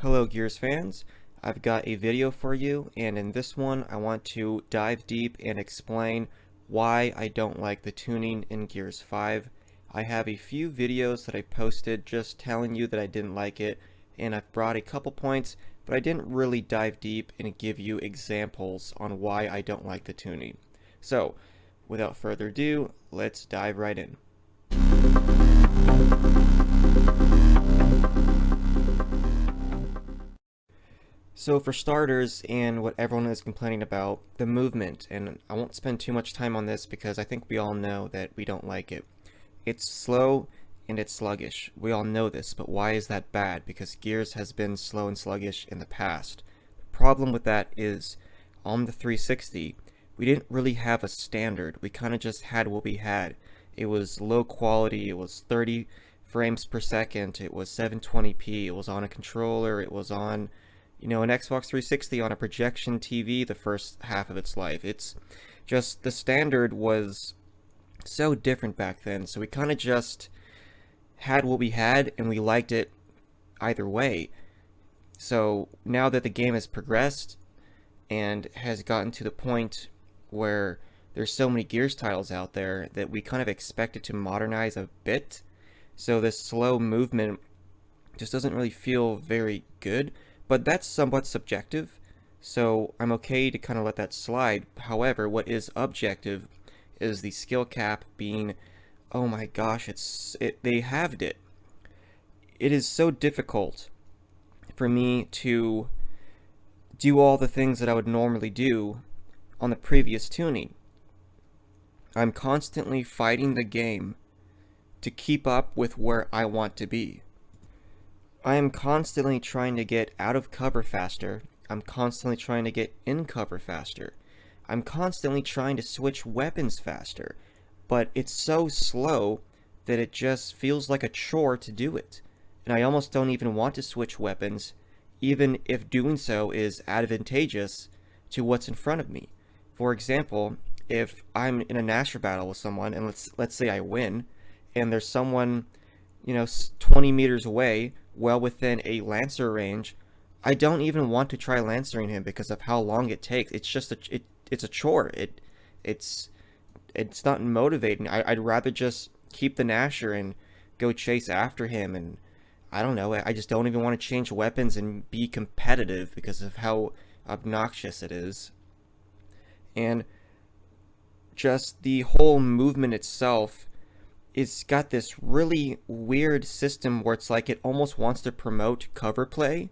Hello Gears fans, I've got a video for you, and in this one I want to dive deep and explain why I don't like the tuning in Gears 5. I have a few videos that I posted just telling you that I didn't like it, and I've brought a couple points, but I didn't really dive deep and give you examples on why I don't like the tuning. So, without further ado, let's dive right in. So for starters, and what everyone is complaining about, the movement, and I won't spend too much time on this because I think we all know that we don't like it. It's slow and it's sluggish. We all know this, but why is that bad? Because Gears has been slow and sluggish in the past. The problem with that is, on the 360, we didn't really have a standard. We kind of just had what we had. It was low quality, it was 30 frames per second, it was 720p, it was on a controller, it was on an Xbox 360 on a projection TV the first half of its life. It's just, the standard was so different back then, so we kind of just had what we had and we liked it either way. So now that the game has progressed and has gotten to the point where there's so many Gears titles out there that we kind of expect it to modernize a bit, so this slow movement just doesn't really feel very good. But that's somewhat subjective, so I'm okay to kind of let that slide. However, what is objective is the skill cap being, oh my gosh, they halved it. It is so difficult for me to do all the things that I would normally do on the previous tuning. I'm constantly fighting the game to keep up with where I want to be. I am constantly trying to get out of cover faster. I'm constantly trying to get in cover faster. I'm constantly trying to switch weapons faster. But it's so slow that it just feels like a chore to do it. And I almost don't even want to switch weapons, even if doing so is advantageous to what's in front of me. For example, if I'm in a Gnasher battle with someone, and let's say I win, and there's someone 20 meters away, well within a Lancer range, I don't even want to try Lancering him because of how long it takes. It's just it's a chore. It's not motivating. I'd rather just keep the Gnasher and go chase after him, and I don't know, I just don't even want to change weapons and be competitive because of how obnoxious it is. And just the whole movement itself, it's got this really weird system where it's like it almost wants to promote cover play,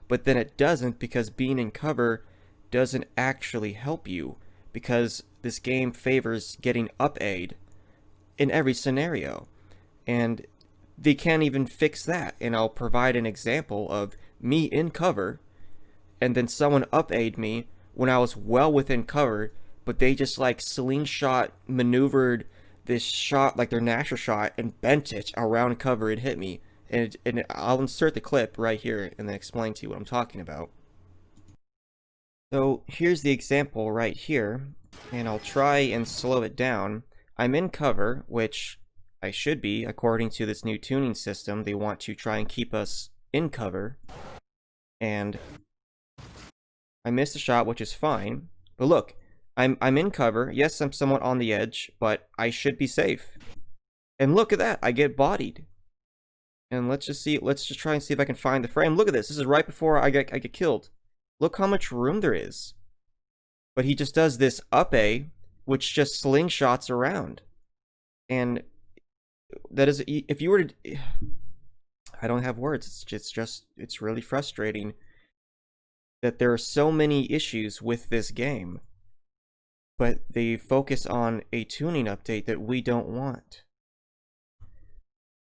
but then it doesn't, because being in cover doesn't actually help you, because this game favors getting up-A'd in every scenario. And they can't even fix that, and I'll provide an example of me in cover, and then someone up-A'd me when I was well within cover, but they just like slingshot maneuvered this shot, like their Gnasher shot, and bent it around cover and hit me. And I'll insert the clip right here and then explain to you what I'm talking about. So here's the example right here, and I'll try and slow it down. I'm in cover, which I should be, according to this new tuning system. They want to try and keep us in cover, and I missed a shot, which is fine. But look, I'm in cover. Yes, I'm somewhat on the edge, but I should be safe. And look at that, I get bodied. And let's just try and see if I can find the frame. Look at this. This is right before I get killed. Look how much room there is. But he just does this up A, which just slingshots around. And that is, if you were to, I don't have words. It's really frustrating that there are so many issues with this game, but they focus on a tuning update that we don't want.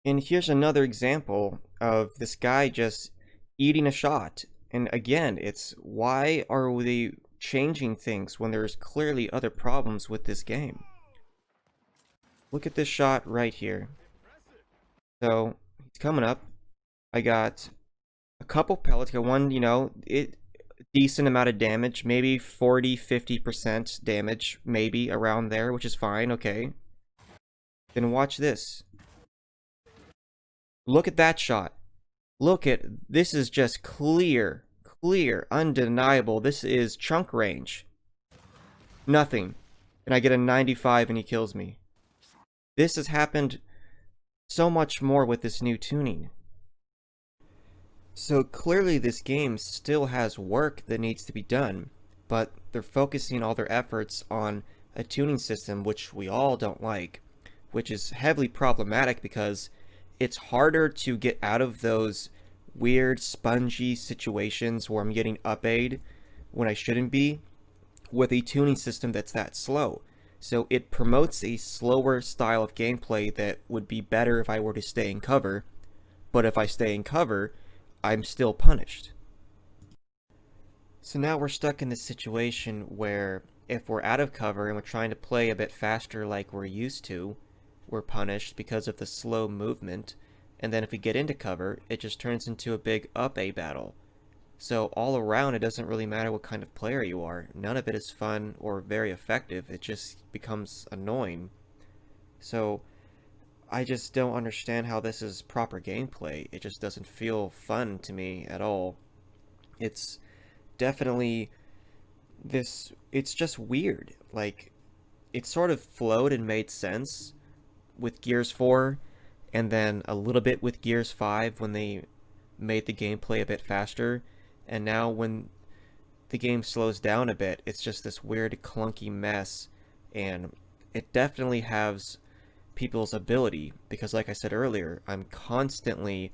And here's another example of this guy just eating a shot. And again, it's, why are they changing things when there's clearly other problems with this game? Look at this shot right here. So, he's coming up. I got a couple pellets. I got one, decent amount of damage, maybe 40-50% damage, maybe around there, which is fine. Okay, then watch this. Look at that shot. Look at this is just clear, undeniable. This is chunk range. Nothing. And I get a 95 and he kills me. This has happened so much more with this new tuning. So clearly this game still has work that needs to be done, but they're focusing all their efforts on a tuning system which we all don't like, which is heavily problematic because it's harder to get out of those weird spongy situations where I'm getting up-A'd when I shouldn't be with a tuning system that's that slow. So it promotes a slower style of gameplay that would be better if I were to stay in cover, but if I stay in cover, I'm still punished. So now we're stuck in this situation where if we're out of cover and we're trying to play a bit faster like we're used to, we're punished because of the slow movement, and then if we get into cover, it just turns into a big up-A battle. So all around, it doesn't really matter what kind of player you are. None of it is fun or very effective. It just becomes annoying. So I just don't understand how this is proper gameplay. It just doesn't feel fun to me at all. It's definitely this, it's just weird. Like, it sort of flowed and made sense with Gears 4, and then a little bit with Gears 5 when they made the gameplay a bit faster, and now when the game slows down a bit, it's just this weird clunky mess, and it definitely has people's ability, because like I said earlier, I'm constantly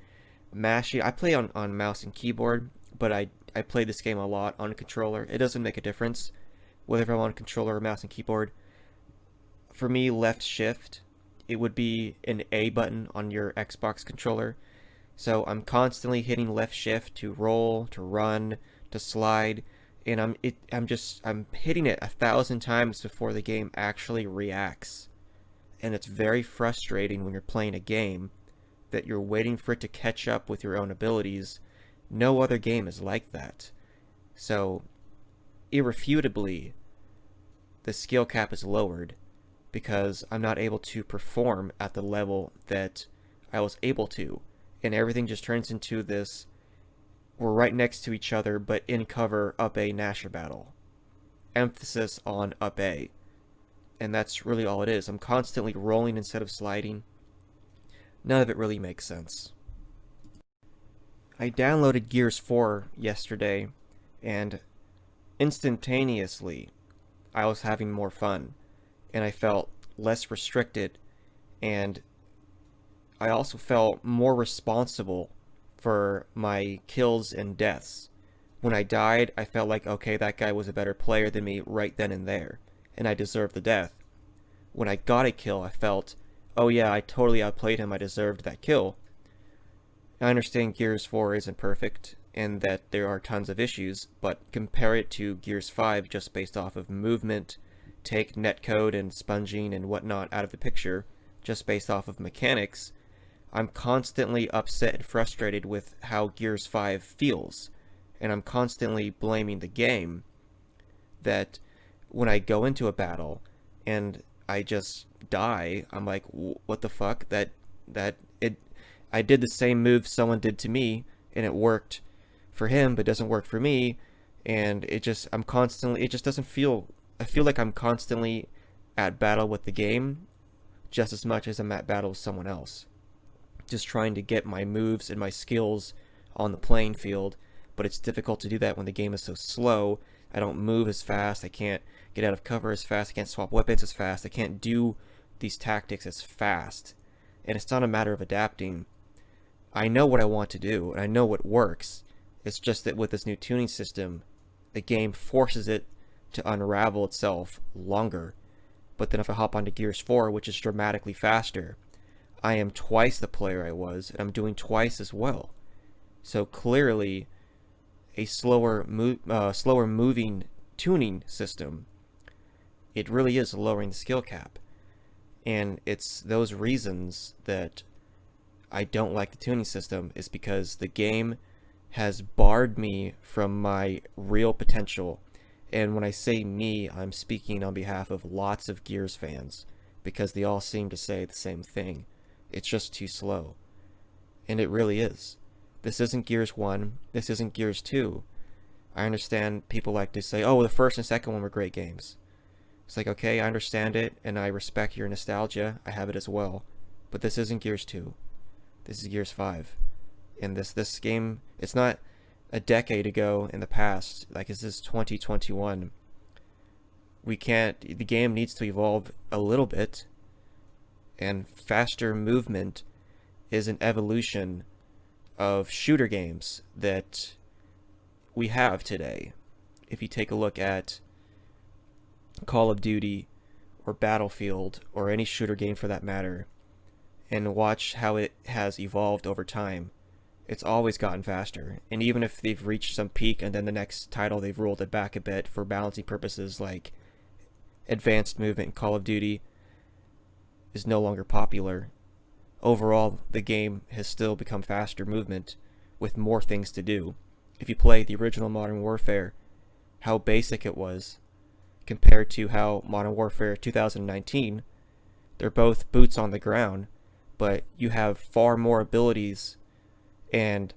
mashing. I play on mouse and keyboard, but I play this game a lot on a controller. It doesn't make a difference whether I'm on a controller or mouse and keyboard. For me, left shift, it would be an A button on your Xbox controller. So I'm constantly hitting left shift to roll, to run, to slide, and I'm hitting it 1,000 times before the game actually reacts. And it's very frustrating when you're playing a game that you're waiting for it to catch up with your own abilities. No other game is like that. So, irrefutably, the skill cap is lowered because I'm not able to perform at the level that I was able to. And everything just turns into this, we're right next to each other, but in cover up-A Nasher battle. Emphasis on up-A. And that's really all it is. I'm constantly rolling instead of sliding. None of it really makes sense. I downloaded Gears 4 yesterday, and instantaneously I was having more fun, and I felt less restricted, and I also felt more responsible for my kills and deaths. When I died, I felt like, okay, that guy was a better player than me right then and there, and I deserved the death. When I got a kill, I felt, oh yeah, I totally outplayed him, I deserved that kill. I understand Gears 4 isn't perfect, and that there are tons of issues, but compare it to Gears 5 just based off of movement, take netcode and sponging and whatnot out of the picture, just based off of mechanics, I'm constantly upset and frustrated with how Gears 5 feels, and I'm constantly blaming the game that when I go into a battle and I just die, I'm like, what the fuck? I did the same move someone did to me, and it worked for him, but doesn't work for me, and it just doesn't feel, I feel like I'm constantly at battle with the game, just as much as I'm at battle with someone else. Just trying to get my moves and my skills on the playing field, but it's difficult to do that when the game is so slow. I don't move as fast, I can't get out of cover as fast, I can't swap weapons as fast, I can't do these tactics as fast. And it's not a matter of adapting. I know what I want to do, and I know what works. It's just that with this new tuning system, the game forces it to unravel itself longer. But then if I hop onto Gears 4, which is dramatically faster, I am twice the player I was, and I'm doing twice as well. So clearly, a slower moving tuning system, it really is lowering the skill cap. And it's those reasons that I don't like the tuning system, is because the game has barred me from my real potential. And when I say me, I'm speaking on behalf of lots of Gears fans, because they all seem to say the same thing. It's just too slow. And it really is. This isn't Gears 1. This isn't Gears 2. I understand people like to say, oh, the first and second one were great games. It's like, okay, I understand it, and I respect your nostalgia. I have it as well. But this isn't Gears 2. This is Gears 5. And this game, it's not a decade ago in the past. Like, this is 2021. The game needs to evolve a little bit. And faster movement is an evolution of shooter games that we have today. If you take a look at Call of Duty or Battlefield or any shooter game for that matter, and watch how it has evolved over time, it's always gotten faster. And even if they've reached some peak and then the next title they've rolled it back a bit for balancing purposes, like advanced movement in Call of Duty is no longer popular, overall the game has still become faster movement with more things to do. If you play the original Modern Warfare, how basic it was compared to how Modern Warfare 2019, they're both boots on the ground, but you have far more abilities and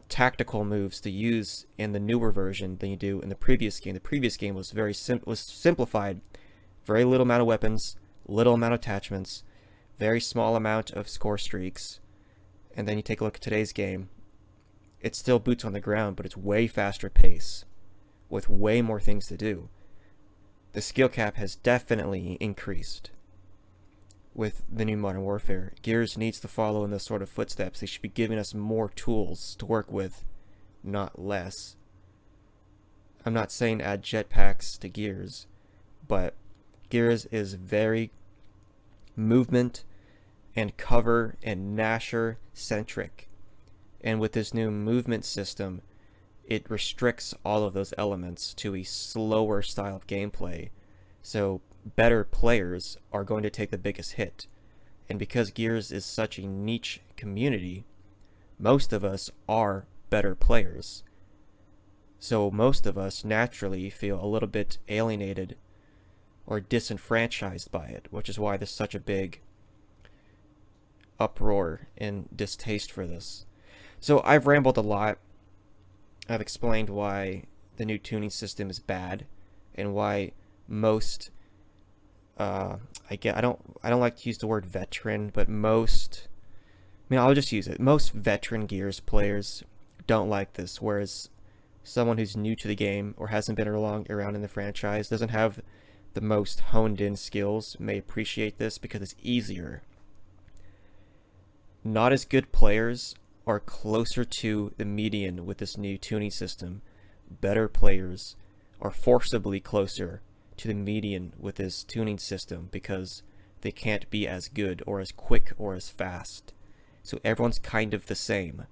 tactical moves to use in the newer version than you do in the previous game. The previous game was was simplified, very little amount of weapons, little amount of attachments, very small amount of score streaks. And then you take a look at today's game, it's still boots on the ground, but it's way faster pace with way more things to do. The skill cap has definitely increased with the new Modern Warfare. Gears needs to follow in those sort of footsteps. They should be giving us more tools to work with, not less. I'm not saying add jetpacks to Gears, but Gears is very movement and cover and Nasher centric. And with this new movement system, it restricts all of those elements to a slower style of gameplay. So better players are going to take the biggest hit. And because Gears is such a niche community, most of us are better players. So most of us naturally feel a little bit alienated or disenfranchised by it, which is why there's such a big uproar and distaste for this. So I've rambled a lot. I've explained why the new tuning system is bad and why most I don't like to use the word veteran, but I'll just use it. Most veteran Gears players don't like this, whereas someone who's new to the game or hasn't been around in the franchise, doesn't have the most honed in skills, may appreciate this because it's easier. Not as good players are closer to the median with this new tuning system. Better players are forcibly closer to the median with this tuning system because they can't be as good or as quick or as fast. So everyone's kind of the same,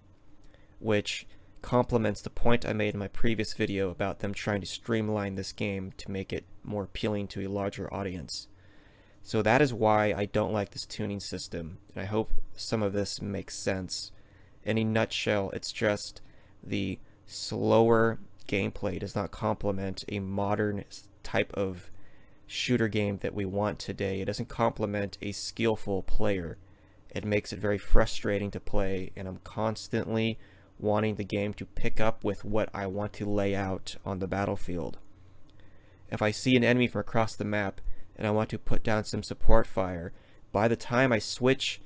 which complements the point I made in my previous video about them trying to streamline this game to make it more appealing to a larger audience. So that is why I don't like this tuning system, and I hope some of this makes sense. In a nutshell, it's just the slower gameplay does not complement a modern type of shooter game that we want today. It doesn't complement a skillful player. It makes it very frustrating to play, and I'm constantly wanting the game to pick up with what I want to lay out on the battlefield. If I see an enemy from across the map and I want to put down some support fire, by the time I switch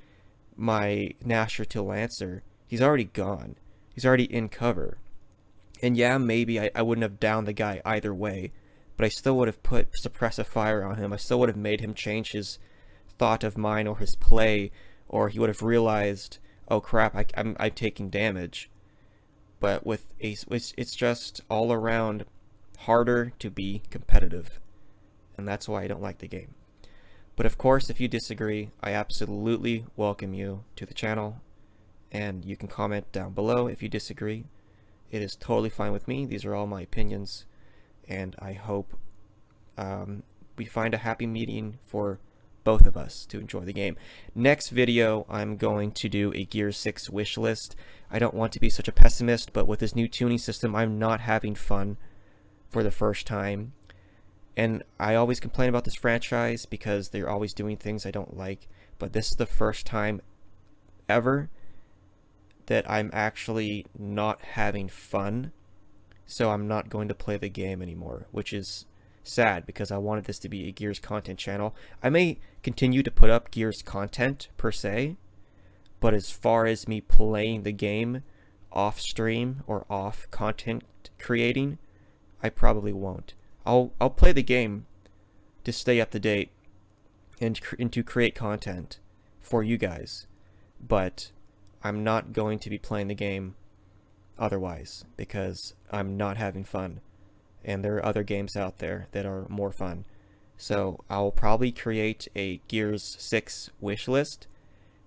my Nasher to Lancer, he's already gone. He's already in cover. And yeah, maybe I wouldn't have downed the guy either way, but I still would have put suppressive fire on him. I still would have made him change his thought of mine or his play, or he would have realized, oh crap, I'm taking damage. But with Ace, it's just all around harder to be competitive, and that's why I don't like the game. But of course, if you disagree, I absolutely welcome you to the channel, and you can comment down below if you disagree. It is totally fine with me. These are all my opinions, and I hope we find a happy median for both of us to enjoy the game. Next video, I'm going to do a Gears 6 wish list. I don't want to be such a pessimist, but with this new tuning system, I'm not having fun for the first time. And I always complain about this franchise because they're always doing things I don't like, but this is the first time ever that I'm actually not having fun, so I'm not going to play the game anymore, which is sad because I wanted this to be a Gears content channel. I may continue to put up Gears content per se, but as far as me playing the game off stream or off content creating, I probably won't. I'll play the game to stay up to date and to create content for you guys, but I'm not going to be playing the game otherwise because I'm not having fun, and there are other games out there that are more fun. So I'll probably create a Gears 6 wish list,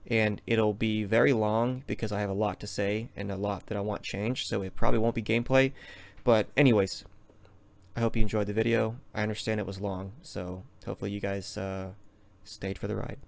and it'll be very long because I have a lot to say and a lot that I want changed, so it probably won't be gameplay. But anyways, I hope you enjoyed the video. I understand it was long, so hopefully you guys stayed for the ride.